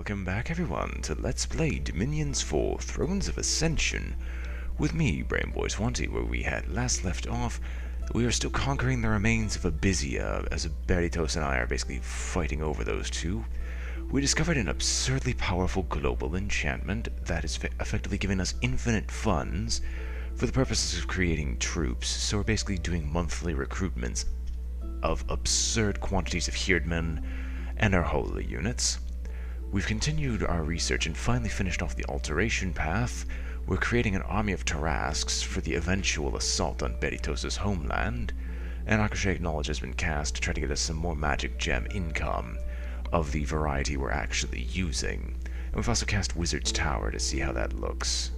welcome back everyone to Let's Play Dominions 4 Thrones of Ascension with me, BrainBoy 20, where we had last left off. We are still conquering the remains of Abysia, as Beritos and I are basically fighting over those two. We discovered an absurdly powerful global enchantment that is effectively giving us infinite funds for the purposes of creating troops, so we're basically doing monthly recruitments of absurd quantities of Herdmen and our holy units. We've continued our research and finally finished off the alteration path. We're creating an army of Tarasques for the eventual assault on Beritos' homeland, and Akashic knowledge has been cast to try to get us some more magic gem income of the variety we're actually using. And we've also cast Wizard's Tower to see how that looks.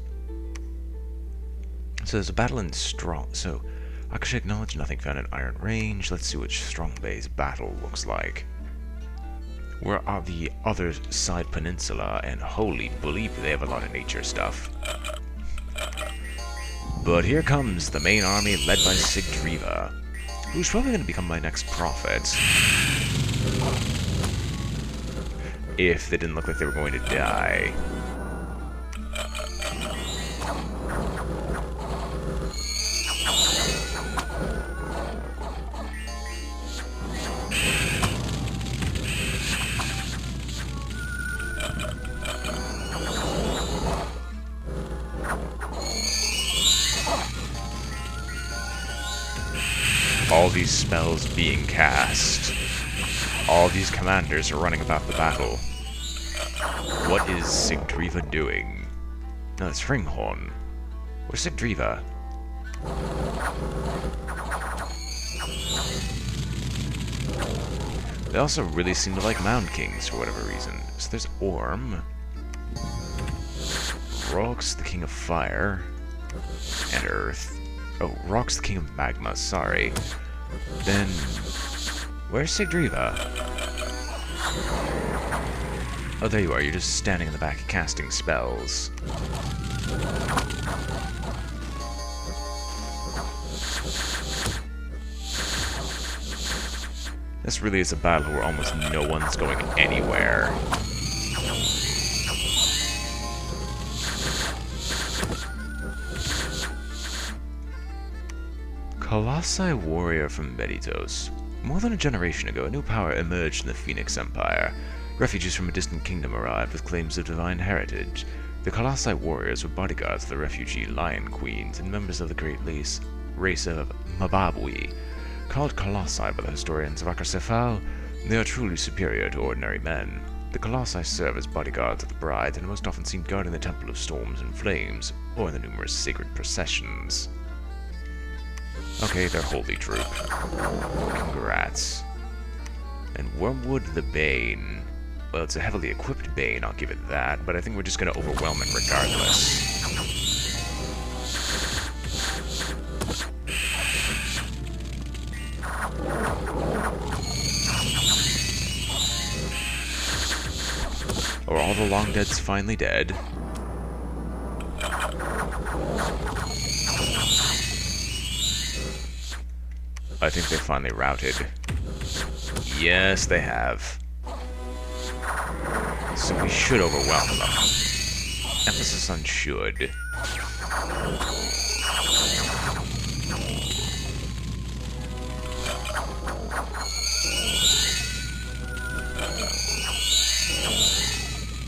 So there's a battle in Akashic knowledge, nothing found in Iron Range. Let's see what Strong Bay's battle looks like. We're on the other side peninsula, and holy bleep, they have a lot of nature stuff. But here comes the main army led by Sigdriva, who's probably going to become my next prophet. If they didn't look like they were going to die. All these spells being cast. All these commanders are running about the battle. What is Sigdriva doing? No, it's Ringhorn. Where's Sigdriva? They also really seem to like Mound Kings for whatever reason. So there's Orm. Rox, the King of Fire. And Earth. Oh, Rock's the King of Magma, sorry. Then, where's Sigdriva? Oh, there you are, you're just standing in the back casting spells. This really is a battle where almost no one's going anywhere. Colossi warrior from Beritos. More than a generation ago, a new power emerged in the Phoenix Empire. Refugees from a distant kingdom arrived with claims of divine heritage. The Colossi warriors were bodyguards of the refugee Lion Queens and members of the great race of Mababwi. Called Colossi by the historians of Akasefal, they are truly superior to ordinary men. The Colossi serve as bodyguards of the bride and most often seen guarding the Temple of Storms and Flames, or in the numerous sacred processions. Okay, they're holy troop. Congrats. And Wormwood the Bane. Well, it's a heavily equipped Bane, I'll give it that, but I think we're just going to overwhelm it regardless. Are all the long deads finally dead? I think they finally routed. Yes, they have. So we should overwhelm them. Emphasis on should.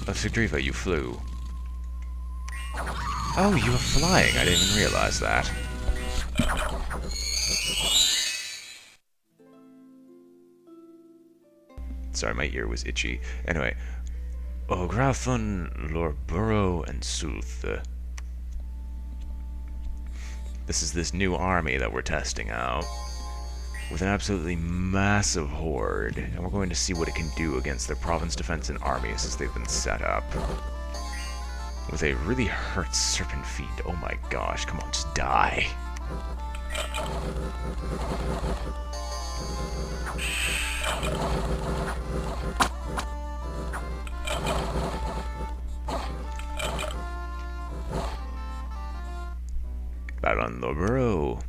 Oh, Sigdriva, you flew. Oh, you were flying. I didn't even realize that. Sorry, my ear was itchy. Anyway. Ograthon, Lorburo, and Sulth. This is this new army that we're testing out. With an absolutely massive horde. And we're going to see what it can do against their province defense and armies as they've been set up. With a really hurt serpent feet. Oh my gosh, come on, just die. Battle on Lorburo,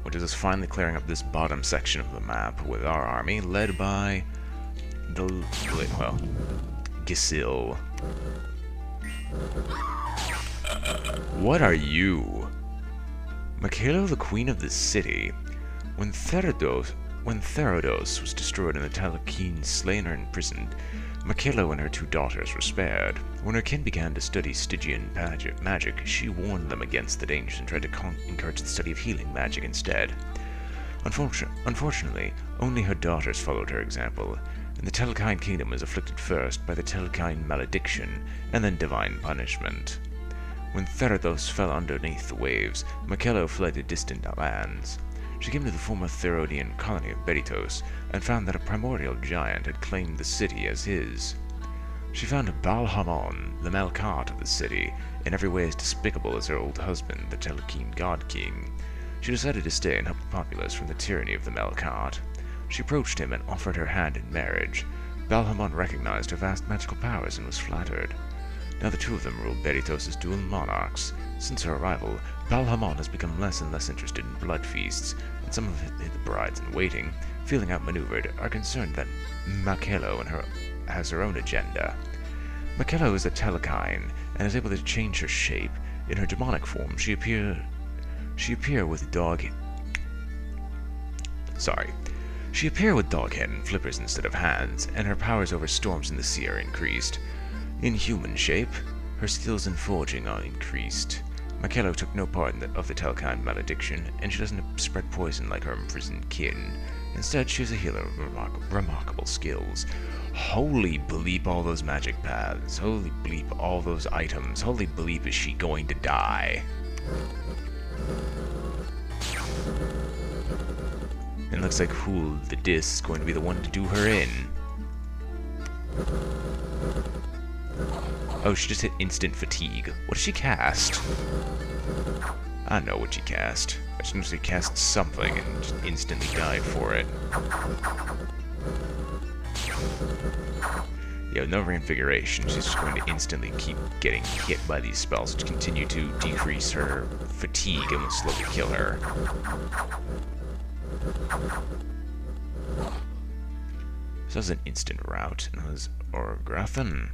which is finally clearing up this bottom section of the map with our army, led by the Gisil. What are you? Michaela, the queen of the city. When Theridos was destroyed and the Talakeen slain or imprisoned, Michaela and her 2 daughters were spared. When her kin began to study Stygian magic, she warned them against the dangers and tried to encourage the study of healing magic instead. Unfortunately, only her daughters followed her example, and the Telkine kingdom was afflicted first by the Telkine malediction and then divine punishment. When Theridos fell underneath the waves, Michaela fled to distant lands. She came to the former Therodian colony of Beritos and found that a primordial giant had claimed the city as his. She found Balhamon, the Melkart of the city, in every way as despicable as her old husband, the Telkine God King. She decided to stay and help the populace from the tyranny of the Melkart. She approached him and offered her hand in marriage. Balhamon recognized her vast magical powers and was flattered. Now the 2 of them ruled Beritos as dual monarchs. Since her arrival, Balhamon has become less and less interested in blood feasts, and some of the brides in waiting, feeling outmaneuvered, are concerned that Makelo has her own agenda. Makelo is a Telekine and is able to change her shape. In her demonic form, she appear with dog head and flippers instead of hands, and her powers over storms in the sea are increased. In human shape, her skills in forging are increased. Makelo took no part of the Telkine malediction, and she doesn't spread poison like her imprisoned kin. Instead, she is a healer of remarkable skills. Holy bleep, all those magic paths. Holy bleep, all those items. Holy bleep, is she going to die? It looks like Hool the Dis is going to be the one to do her in. Oh, she just hit instant fatigue. What did she cast? I know what she cast. I just noticed she cast something and just instantly died for it. Yeah, no reinvigoration. She's just going to instantly keep getting hit by these spells, which continue to decrease her fatigue and will slowly kill her. This was an instant rout, and it was Orgrathan.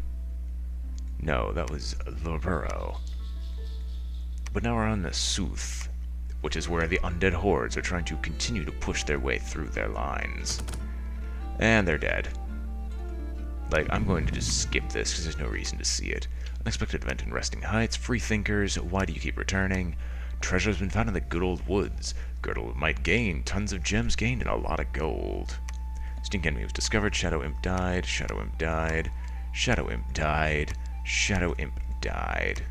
No, that was Loburo. But now we're on the Sooth, which is where the undead hordes are trying to continue to push their way through their lines. And they're dead. Like, I'm going to just skip this because there's no reason to see it. Unexpected event in Resting Heights, free thinkers, why do you keep returning? Treasure has been found in the good old woods. Girdle of Might gained, tons of gems gained, and a lot of gold. Stink enemy was discovered, Shadow Imp died, Shadow Imp died, Shadow Imp died, Shadow Imp died.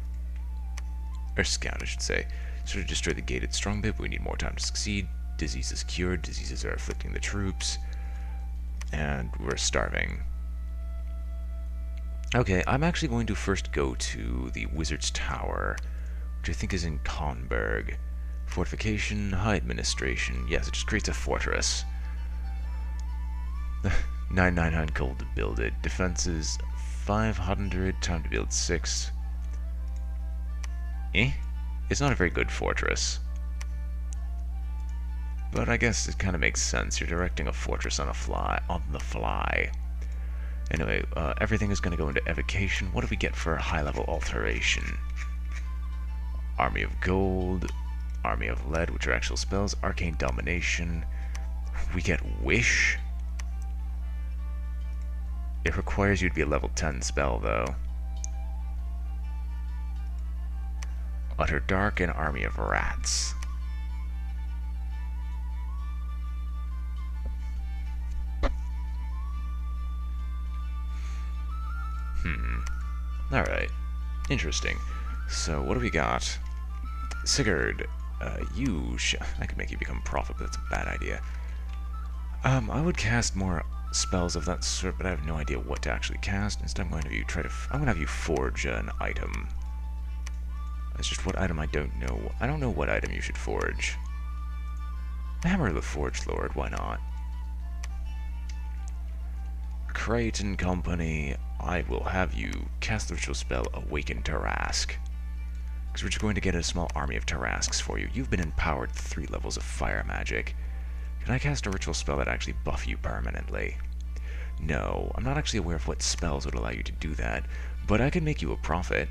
Or Scout, I should say. Sort of destroy the gated strong bit, but we need more time to succeed. Disease is cured, diseases are afflicting the troops. And we're starving. Okay, I'm actually going to first go to the Wizard's Tower, which I think is in Konberg. Fortification, high administration. Yes, it just creates a fortress. 999 gold to build it. Defenses 500, time to build 6. It's not a very good fortress. But I guess it kind of makes sense. You're directing a fortress on the fly. Anyway, everything is going to go into evocation. What do we get for high-level alteration? Army of Gold, Army of Lead, which are actual spells, Arcane Domination. We get Wish. It requires you to be a level 10 spell, though. Utter Dark and Army of Rats. Alright. Interesting. So, what do we got? Sigurd, I could make you become prophet, but that's a bad idea. I would cast more spells of that sort, but I have no idea what to actually cast. Instead, I'm going to have you forge an item. That's just what item I don't know. I don't know what item you should forge. Hammer of the Forge Lord, why not? Creighton Company, I will have you cast the ritual spell Awaken Tarask. Because we're just going to get a small army of Tarasks for you. You've been empowered 3 levels of fire magic. Can I cast a ritual spell that actually buff you permanently? No, I'm not actually aware of what spells would allow you to do that, but I could make you a prophet.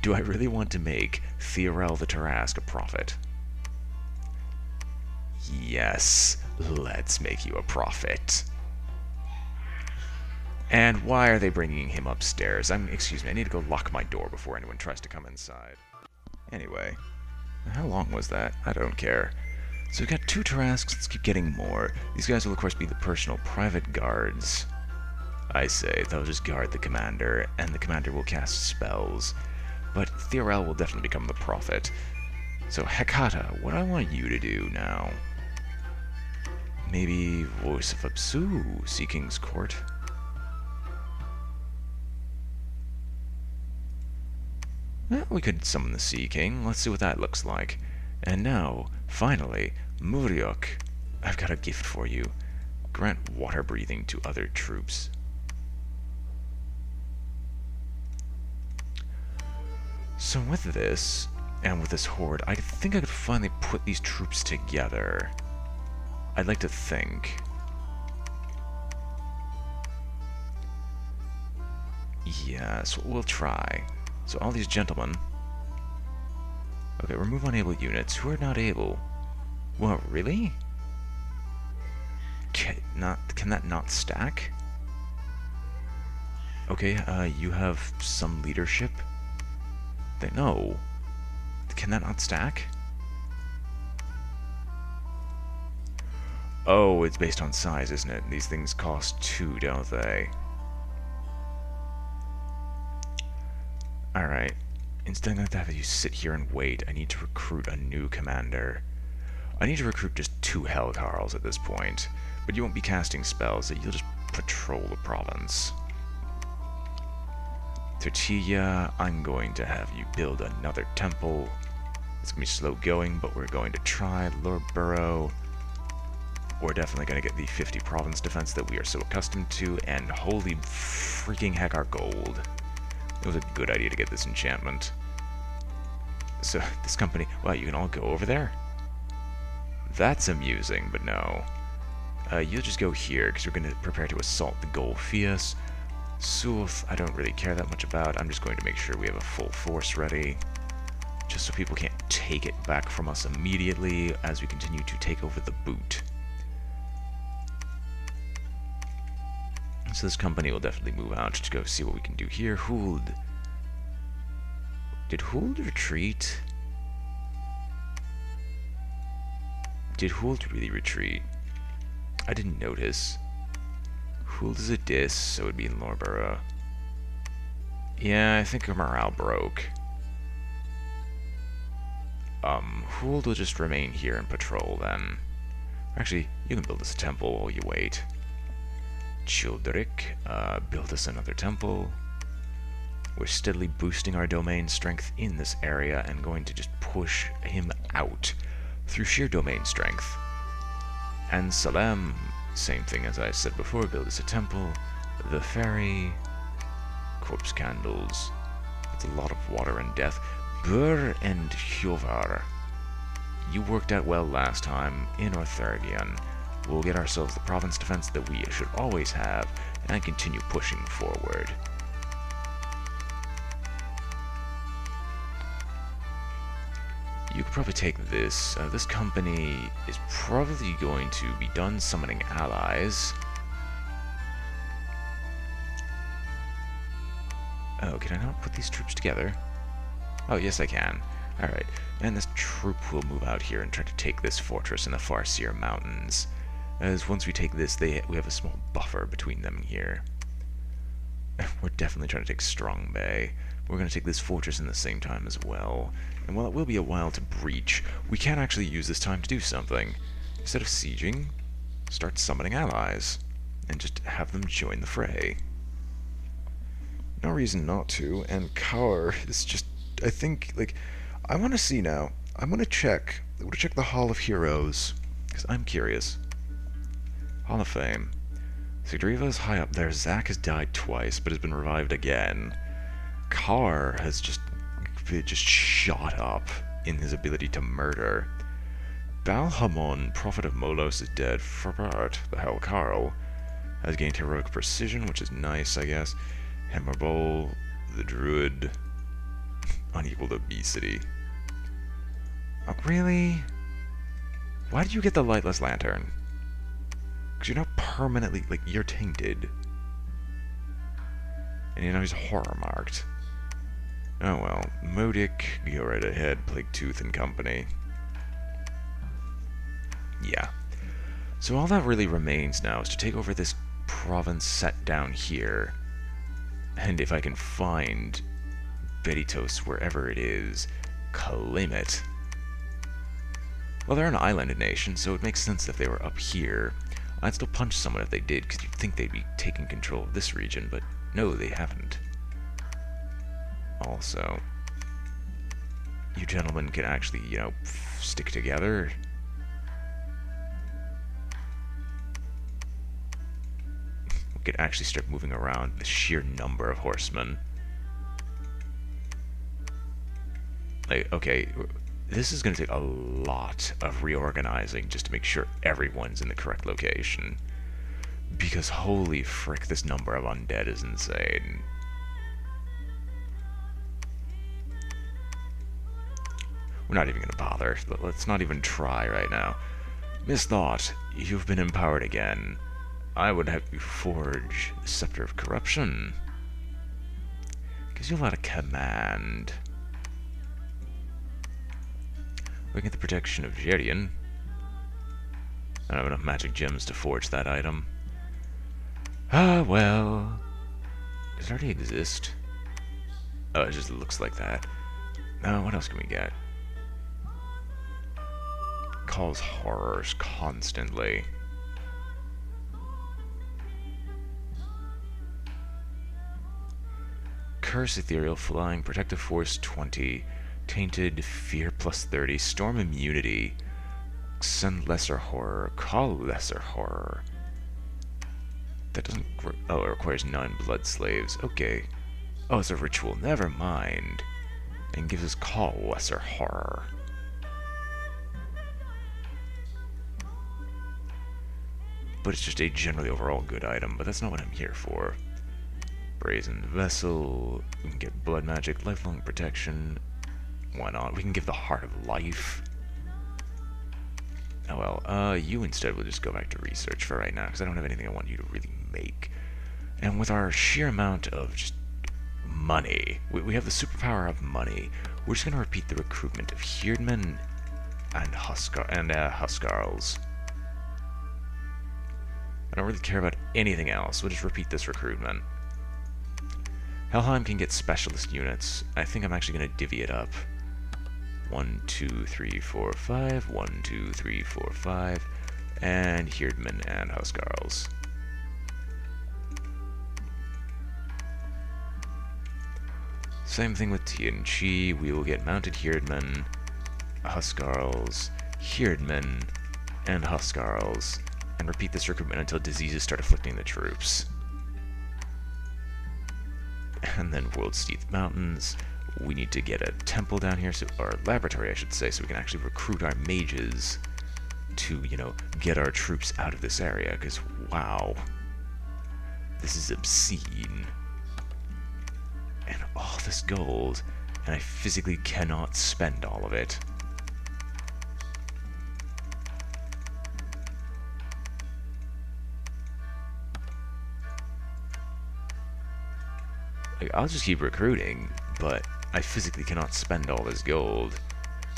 Do I really want to make Theorel the Tarask a prophet? Yes, let's make you a prophet. And why are they bringing him upstairs? Excuse me, I need to go lock my door before anyone tries to come inside. Anyway, how long was that? I don't care. So we've got 2 Tarasks, let's keep getting more. These guys will of course be the personal private guards. I say, they'll just guard the commander, and the commander will cast spells. But Theorel will definitely become the prophet. So Hecata, what I want you to do now? Maybe Voice of Apsu, Sea King's Court? Well, we could summon the Sea King. Let's see what that looks like. And now, finally, Muriok. I've got a gift for you. Grant water breathing to other troops. So with this, and with this horde, I think I could finally put these troops together. I'd like to think. Yes, we'll try. So all these gentlemen... Okay, remove unable units. Who are not able? Well, really? Can that not stack? Okay, you have some leadership? No. Can that not stack? Oh, it's based on size, isn't it? These things cost 2, don't they? Alright. Instead of having you sit here and wait, I need to recruit a new commander. I need to recruit just 2 Hellcarls at this point. But you won't be casting spells, you'll just patrol the province. Tortilla, I'm going to have you build another temple. It's going to be slow going, but we're going to try. Lord Burrow. We're definitely going to get the 50 province defense that we are so accustomed to, and holy freaking heck, our gold. It was a good idea to get this enchantment. So, this company... Wow, you can all go over there? That's amusing, but no. You'll just go here, because we're going to prepare to assault the Golfias. Sulth, I don't really care that much about. I'm just going to make sure we have a full force ready. Just so people can't take it back from us immediately as we continue to take over the boot. So this company will definitely move out to go see what we can do here. Huld. Did Huld retreat? Did Huld really retreat? I didn't notice. Huld is a dis, so it would be in Lorborough. Yeah, I think our morale broke. Huld will just remain here and patrol then. Actually, you can build us a temple while you wait. Childeric, build us another temple. We're steadily boosting our domain strength in this area and going to just push him out through sheer domain strength. And Salem, same thing as I said before, build us a temple. The ferry, corpse candles. It's a lot of water and death. Bur and Hjovar. You worked out well last time in Orthergian. We'll get ourselves the province defense that we should always have, and continue pushing forward. You could probably take this. This company is probably going to be done summoning allies. Oh, can I not put these troops together? Oh, yes I can. Alright, and this troop will move out here and try to take this fortress in the Farseer Mountains. As once we take this, we have a small buffer between them here. We're definitely trying to take Strong Bay. We're going to take this fortress in the same time as well. And while it will be a while to breach, we can actually use this time to do something. Instead of sieging, start summoning allies. And just have them join the fray. No reason not to, and Kaur is just... I think, like... I want to see now. I want to check. I want to check the Hall of Heroes. Because I'm curious. Hall of Fame. Sigdriva is high up there. Zack has died twice, but has been revived again. Kaur has just shot up in his ability to murder. Balhamon, Prophet of Molos, is dead. Frabart, the Hellcarl. Has gained heroic precision, which is nice, I guess. Hammer Bowl, the Druid, unequaled obesity. Oh, really? Why did you get the Lightless Lantern? Because you're not permanently, like, you're tainted. And you know he's horror marked. Oh well, Modic, go right ahead, Plague Tooth and company. Yeah. So all that really remains now is to take over this province set down here. And if I can find Beditos wherever it is, claim it. Well, they're an island nation, so it makes sense if they were up here. I'd still punch someone if they did, because you'd think they'd be taking control of this region, but no, they haven't. Also, you gentlemen can actually, you know, stick together. We could actually start moving around the sheer number of horsemen. Like, okay, this is going to take a lot of reorganizing just to make sure everyone's in the correct location. Because holy frick, this number of undead is insane. We're not even going to bother. Let's not even try right now. Misthought, you've been empowered again. I would have you forge the Scepter of Corruption. Gives you a lot of command. We get the protection of Jerian. I don't have enough magic gems to forge that item. Ah, well. Does it already exist? Oh, it just looks like that. What else can we get? Calls horrors constantly. Curse, Ethereal, Flying, Protective Force 20, Tainted, Fear plus 30, Storm Immunity, Send Lesser Horror, Call Lesser Horror. That doesn't... Oh, it requires 9 blood slaves. Okay. Oh, it's a ritual. Never mind. And gives us Call Lesser Horror. But it's just a generally overall good item, but that's not what I'm here for. Brazen Vessel, we can get Blood Magic, Lifelong Protection, why not? We can give the Heart of Life. Oh well, you instead will just go back to research for right now, because I don't have anything I want you to really make. And with our sheer amount of just money, we have the superpower of money, we're just going to repeat the recruitment of Herdmen and Huskarls. I don't really care about anything else, we'll just repeat this recruitment. Helheim can get specialist units. I think I'm actually going to divvy it up. 1, 2, 3, 4, 5. 1, 2, 3, 4, 5. And Herdmen and Huskarls. Same thing with Tianchi. We will get mounted Herdmen, Huskarls, Herdmen, and Huskarls. And repeat this recruitment until diseases start afflicting the troops. And then World Steeth Mountains. We need to get a temple down here, or laboratory I should say, so we can actually recruit our mages to, you know, get our troops out of this area, because wow, this is obscene. And all this gold, and I physically cannot spend all of it. I'll just keep recruiting, but I physically cannot spend all this gold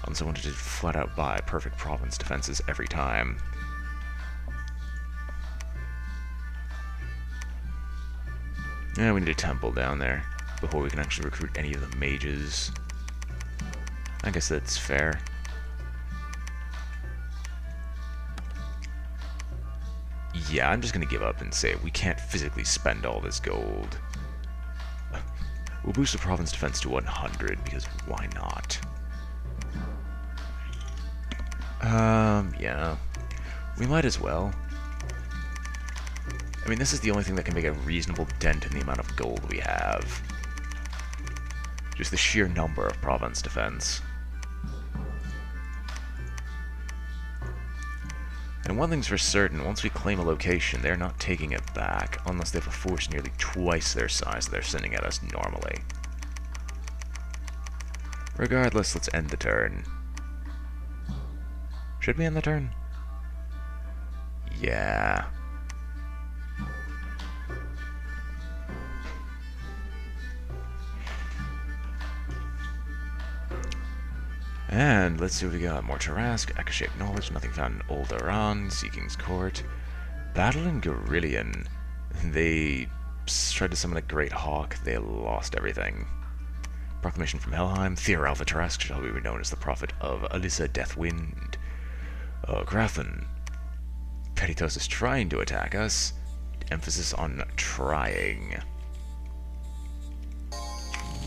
unless I wanted to flat out buy perfect province defenses every time. Yeah, we need a temple down there before we can actually recruit any of the mages. I guess that's fair. Yeah, I'm just gonna give up and say we can't physically spend all this gold. We'll boost the province defense to 100, because why not? Yeah. We might as well. I mean, this is the only thing that can make a reasonable dent in the amount of gold we have. Just the sheer number of province defense. And one thing's for certain, once we claim a location, they're not taking it back, unless they have a force nearly twice their size they're sending at us normally. Regardless, let's end the turn. Should we end the turn? Yeah. And let's see what we got. More Tarask, Akashi acknowledged, nothing found in Old Iran, Seeking's Court. Battle in Gorillion. They tried to summon a Great Hawk, they lost everything. Proclamation from Helheim, Theor Alpha Tarask shall be known as the prophet of Alyssa Deathwind. Grafin. Petitos is trying to attack us. Emphasis on trying.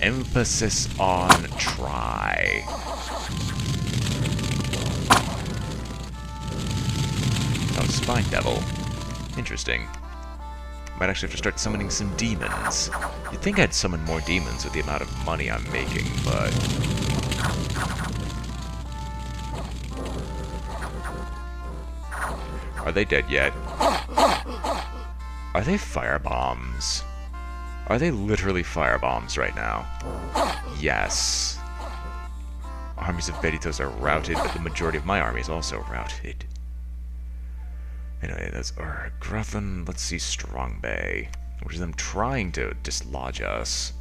Emphasis on try. Oh, Spine Devil. Interesting. Might actually have to start summoning some demons. You'd think I'd summon more demons with the amount of money I'm making, but... Are they dead yet? Are they firebombs? Are they literally firebombs right now? Yes. Armies of Beditos are routed, but the majority of my army is also routed. Anyway, that's our Gruffin. Let's see Strong Bay, which is them trying to dislodge us.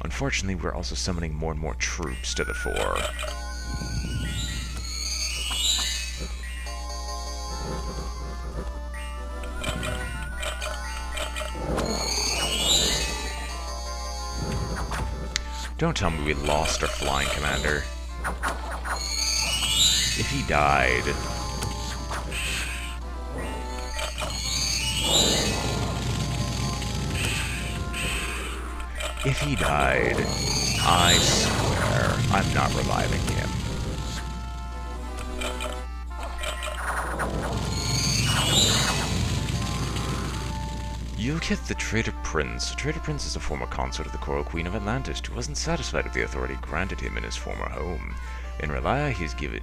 Unfortunately, we're also summoning more and more troops to the fore. Don't tell me we lost our flying commander. If he died... If he died, I swear I'm not reviving him. You hit the Traitor Prince. Traitor Prince is a former consort of the Coral Queen of Atlantis who wasn't satisfied with the authority granted him in his former home. In Relia, he's given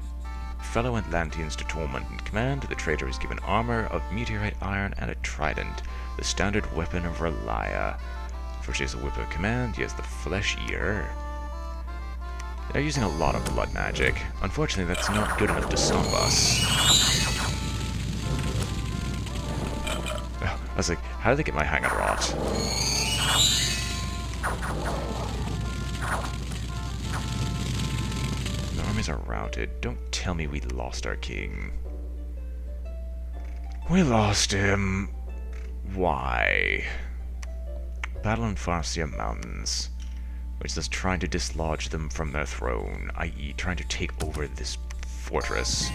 fellow Atlanteans to torment and command. The traitor is given armor of meteorite iron and a trident, the standard weapon of Relia. First he has a whip of command, he has the Flesh Eater. They're using a lot of blood magic. Unfortunately, that's not good enough to stop us. I was like, how did they get my hang of rot? The armies are routed. Don't tell me we lost our king. We lost him. Why? Battle in Farsia Mountains, which is trying to dislodge them from their throne, i.e. trying to take over this fortress.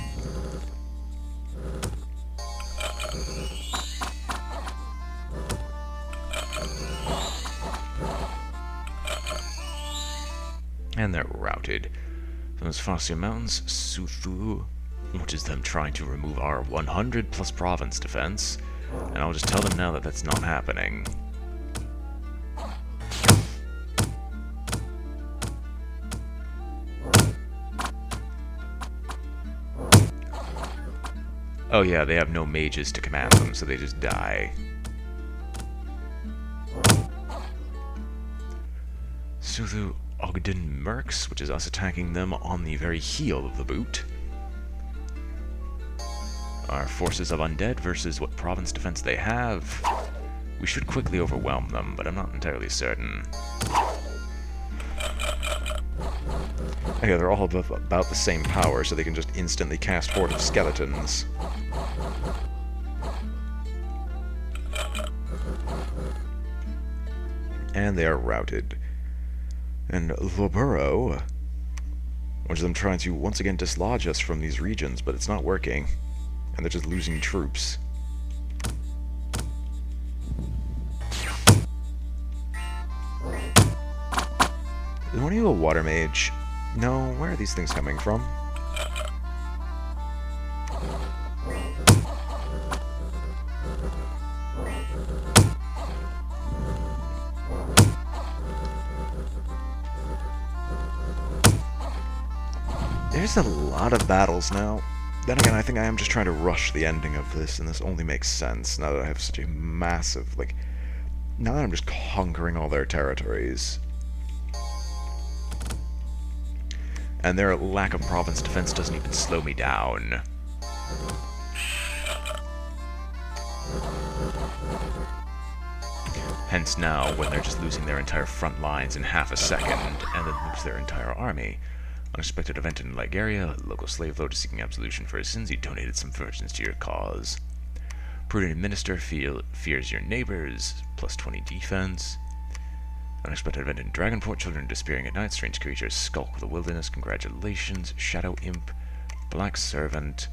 And they're routed. From those Farsia Mountains, Suthu, which is them trying to remove our 100 plus province defense, and I'll just tell them now that that's not happening. Oh yeah, they have no mages to command them, so they just die. Suthu Ogden Mercs, which is us attacking them on the very heel of the boot. Our forces of undead versus what province defense they have. We should quickly overwhelm them, but I'm not entirely certain. Okay, they're all about the same power, so they can just instantly cast Horde of Skeletons. And they are routed. And Loburo, which is them trying to once again dislodge us from these regions, but it's not working. And they're just losing troops. Is one of you a water mage? No, where are these things coming from? There's a lot of battles now. Then again, I think I am just trying to rush the ending of this, and this only makes sense now that I have such a massive, like, now that I'm just conquering all their territories. And their lack of province defense doesn't even slow me down. Hence now, when they're just losing their entire front lines in half a second, and then lose their entire army. Unexpected event in Ligaria, local slave lord is seeking absolution for his sins. He donated some virgins to your cause. Prudent minister fears your neighbors, plus 20 defense. Unexpected event in Dragonport, children disappearing at night, strange creatures skulk the wilderness, congratulations. Shadow imp, black servant,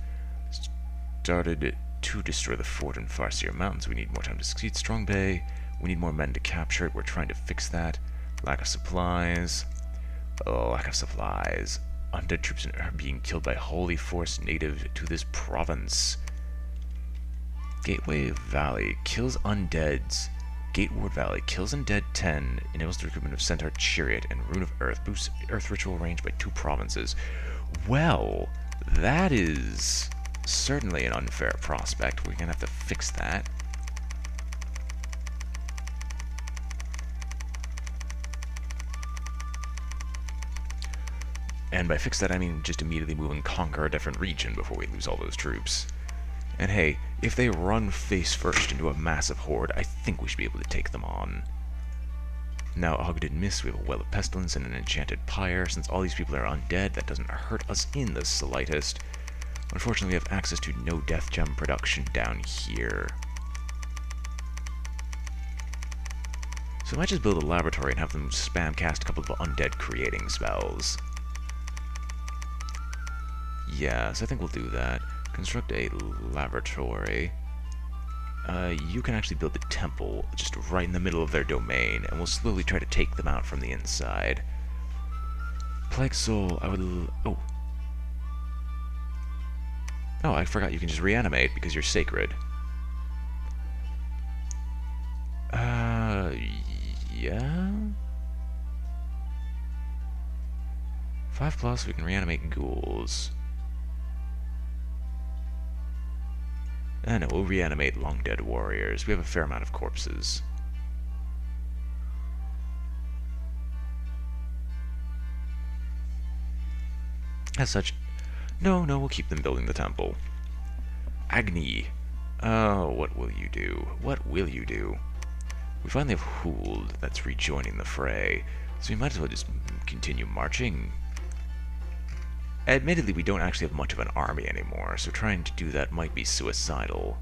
started to destroy the fort in Farseer Mountains. We need more time to succeed. Strong Bay, we need more men to capture it. We're trying to fix that. Lack of supplies. Oh, lack of supplies. Undead troops are being killed by holy force native to this province. Gateway Valley kills undeads. Gateward Valley kills undead 10. Enables the recruitment of Centaur Chariot and Rune of Earth. Boosts Earth Ritual range by 2 provinces. Well, that is certainly an unfair prospect. We're gonna have to fix that. And by fix that, I mean just immediately move and conquer a different region before we lose all those troops. And hey, if they run face first into a massive horde, I think we should be able to take them on. Now, Ogden Mist, we have a Well of Pestilence and an Enchanted Pyre. Since all these people are undead, that doesn't hurt us in the slightest. Unfortunately, we have access to no Death Gem production down here. So I might just build a laboratory and have them spam cast a couple of undead creating spells. Yeah, so I think we'll do that. Construct a laboratory. You can actually build a temple just right in the middle of their domain, and we'll slowly try to take them out from the inside. Plague Soul, I would... Oh, I forgot you can just reanimate because you're sacred. Yeah? 5+, we can reanimate ghouls. No, we'll reanimate long-dead warriors. We have a fair amount of corpses. As such, no, we'll keep them building the temple. Agni. Oh, what will you do? What will you do? We finally have Huld that's rejoining the fray, so we might as well just continue marching. Admittedly, we don't actually have much of an army anymore, so trying to do that might be suicidal.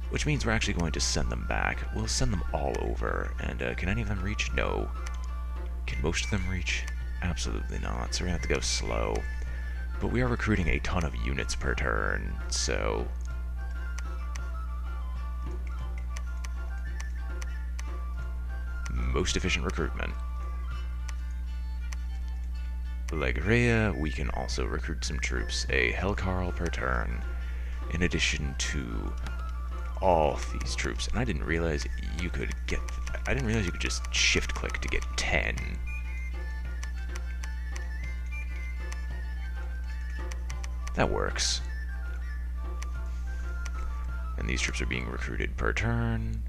Which means we're actually going to send them back. We'll send them all over, and can any of them reach? No. Can most of them reach? Absolutely not, so we're going to have to go slow. But we are recruiting a ton of units per turn, so... most efficient recruitment. Legrea, we can also recruit some troops, a Hellcarl per turn, in addition to all these troops. And I didn't realize you could just shift-click to get 10. That works. And these troops are being recruited per turn.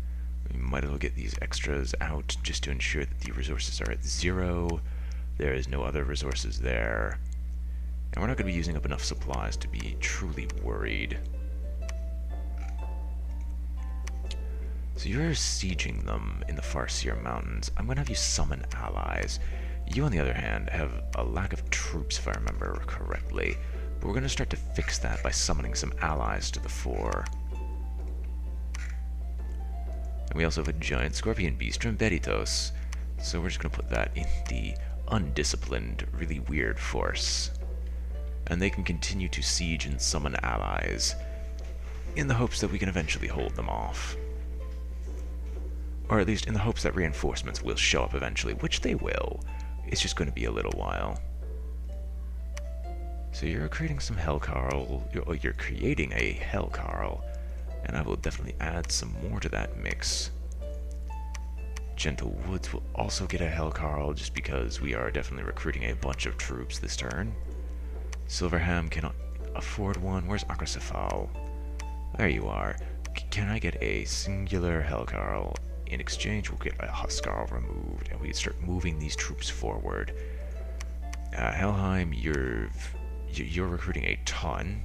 We might as well get these extras out just to ensure that the resources are at 0. There is no other resources there. And we're not going to be using up enough supplies to be truly worried. So you're sieging them in the Farseer Mountains. I'm going to have you summon allies. You, on the other hand, have a lack of troops, if I remember correctly. But we're going to start to fix that by summoning some allies to the fore. And we also have a giant scorpion beast from Beritos. So we're just going to put that in the undisciplined, really weird force. And they can continue to siege and summon allies in the hopes that we can eventually hold them off. Or at least in the hopes that reinforcements will show up eventually, which they will. It's just going to be a little while. So you're creating some Hellcarl, you're creating a Hellcarl, and I will definitely add some more to that mix. Gentle Woods will also get a Hellcarl just because we are definitely recruiting a bunch of troops this turn. Silverham cannot afford one. Where's Akrasafal? There you are. Can I get a singular Hellcarl? In exchange, we'll get a Huskarl removed, and we can start moving these troops forward. Helheim, you're recruiting a ton,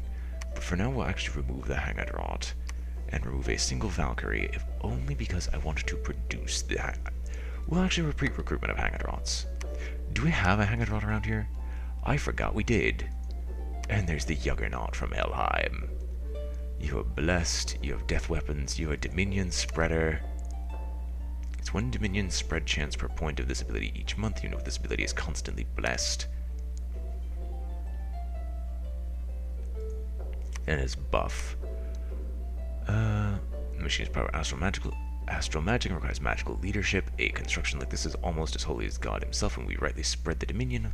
but for now we'll actually remove the Hangedrot and remove a single Valkyrie, if only because I wanted to produce the... We'll actually repeat recruitment of Hangedrots. Do we have a Hangedrot around here? I forgot we did. And there's the Juggernaut from Helheim. You are blessed, you have death weapons, you are Dominion Spreader. It's 1 Dominion spread chance per point of this ability each month. You know this ability is constantly blessed. And his buff. Machine's power, Astral Magic requires magical leadership. A construction like this is almost as holy as God himself, and we rightly spread the dominion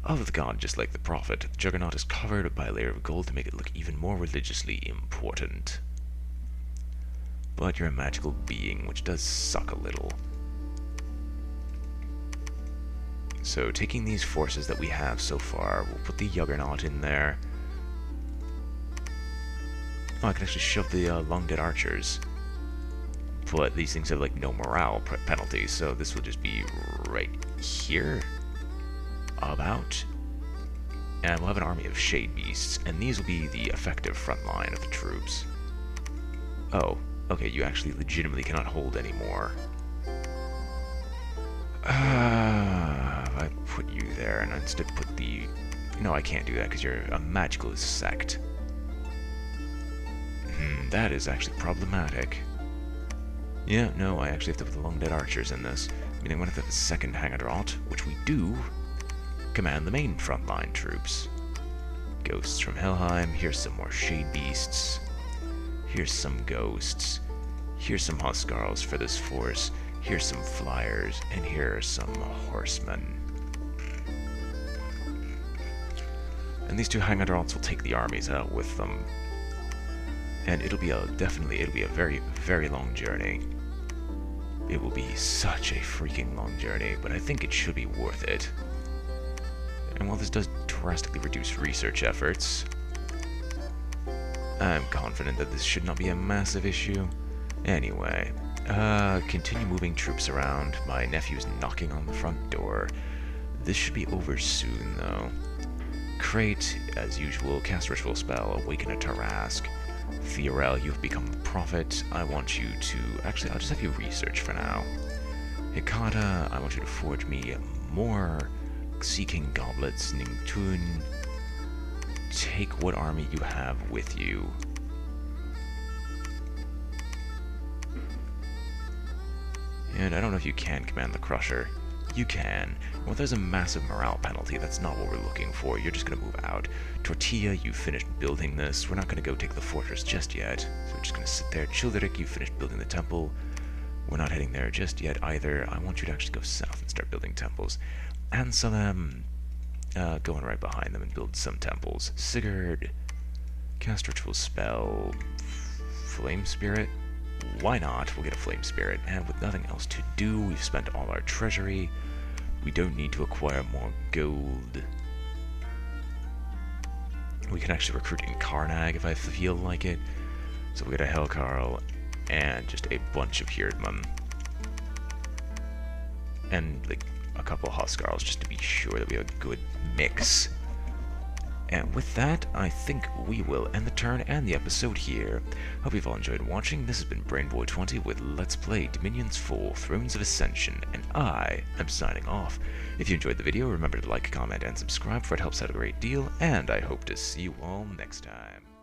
of the god just like the prophet. The Juggernaut is covered by a layer of gold to make it look even more religiously important. But you're a magical being, which does suck a little. So taking these forces that we have so far, we'll put the Juggernaut in there. Oh, I can actually shove the long dead archers. But these things have like no morale penalties, so this will just be right here. About. And we'll have an army of shade beasts, and these will be the effective front line of the troops. Oh, okay, you actually legitimately cannot hold anymore. If I put you there and instead put the... No, I can't do that because you're a magical sect. That is actually problematic. Yeah, no, I actually have to put the long dead archers in this. Meaning I'm going to have the second Hangedrot, which we do command the main frontline troops. Ghosts from Helheim, here's some more shade beasts. Here's some ghosts. Here's some Huskarls for this force. Here's some flyers, and here are some horsemen. And these 2 Hangedrots will take the armies out with them. And it'll be a very, very long journey. It will be such a freaking long journey, but I think it should be worth it. And while this does drastically reduce research efforts, I'm confident that this should not be a massive issue. Anyway, continue moving troops around. My nephew's knocking on the front door. This should be over soon, though. Crate, as usual, cast ritual spell, awaken a Tarask. Theorel, you've become the prophet. I want you to... Actually, I'll just have you research for now. Hikata, I want you to forge me more Seeking Goblets. Ningtun, take what army you have with you. And I don't know if you can command the Crusher. You can. Well, there's a massive morale penalty. That's not what we're looking for. You're just going to move out. Tortilla, you finished building this. We're not going to go take the fortress just yet. So we're just going to sit there. Childeric, you finished building the temple. We're not heading there just yet either. I want you to actually go south and start building temples. Anselm, going right behind them and build some temples. Sigurd, cast ritual spell. Flame Spirit. Why not? We'll get a Flame Spirit. And with nothing else to do, we've spent all our treasury. We don't need to acquire more gold. We can actually recruit in Karnag if I feel like it. So we'll get a Hellcarl and just a bunch of Hirdman. And like a couple of Huskarls just to be sure that we have a good mix. And with that, I think we will end the turn and the episode here. Hope you've all enjoyed watching. This has been BrainBoy20 with Let's Play Dominions 4 Thrones of Ascension, and I am signing off. If you enjoyed the video, remember to like, comment, and subscribe, for it helps out a great deal, and I hope to see you all next time.